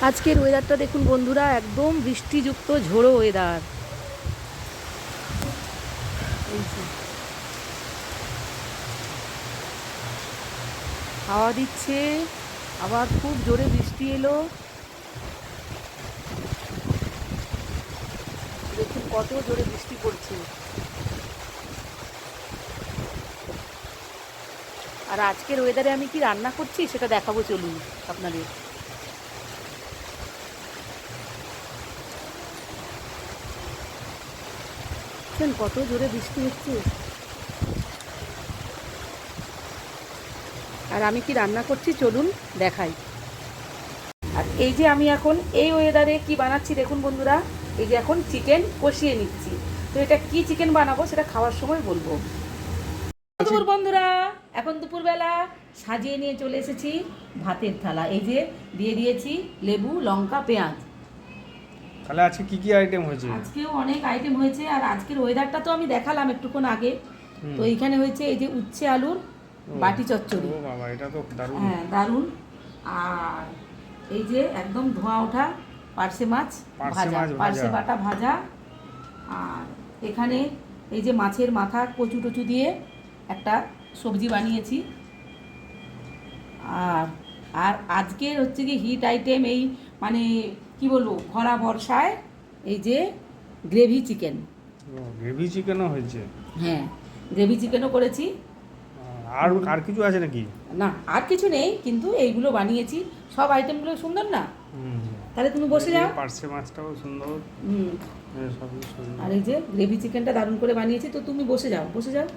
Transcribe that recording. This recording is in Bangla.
আজকের ওয়েদারটা দেখুন বন্ধুরা, একদম বৃষ্টিযুক্ত ঝোড়ো ওয়েদার। হাওয়া দিচ্ছে, আবার খুব জোরে বৃষ্টি এলো। দেখুন কত জোরে বৃষ্টি পড়ছে। আর আজকের ওয়েদারে আমি কি রান্না করছি সেটা দেখাবো, চলুন আপনাদের। কত জোরে বৃষ্টি হচ্ছে, আর আমি কি রান্না করছি চলুন দেখাই। আর এই যে আমি এখন এই ওয়েদারে কি বানাচ্ছি দেখুন বন্ধুরা, এই যে এখন চিকেন কষিয়ে নিচ্ছি। তো এটা কি চিকেন বানাবো সেটা খাওয়ার সময় বলবো। দুপুর বন্ধুরা, এখন দুপুরবেলা সাজিয়ে নিয়ে চলে এসেছি ভাতের থালা। এই যে দিয়ে দিয়েছি লেবু, লঙ্কা, পেঁয়াজ। তাহলে আজকে কি কি আইটেম হয়েছে? আজকেও অনেক আইটেম হয়েছে। আর আজকের ওয়েদারটা তো আমি দেখালাম একটুক্ষণ আগে। তো এইখানে হয়েছে এই যে উচ্ছে আলুর বাটি চচ্চড়ি। ও বাবা, এটা তো দারুণ। হ্যাঁ দারুণ। আর এই যে একদম ধোঁয়া ওঠা পার্শে মাছ ভাজা, পার্শে বাটা ভাজা। আর এখানে এই যে মাছের মাথা কচু টচু দিয়ে একটা সবজি বানিয়েছি। আর আর আজকের হচ্ছে কি হিট আইটেম, এই মানে কি বলবো, খরা বর্ষায় এই যে গ্রেভি চিকেন। গ্রেভি চিকেনও হয়েছে? হ্যাঁ, গ্রেভি চিকেনও করেছি। আর আর কিছু আছে নাকি? না, আর কিছু নেই, কিন্তু এইগুলো বানিয়েছি। সব আইটেমগুলো সুন্দর না? তাহলে তুমি বসে যাও। পার্শে মাছটাও সুন্দর। হুম। সবই সুন্দর। আর এই যে গ্রেভি চিকেনটা দারুণ করে বানিয়েছি। তো তুমি বসে যাও, বসে যাও।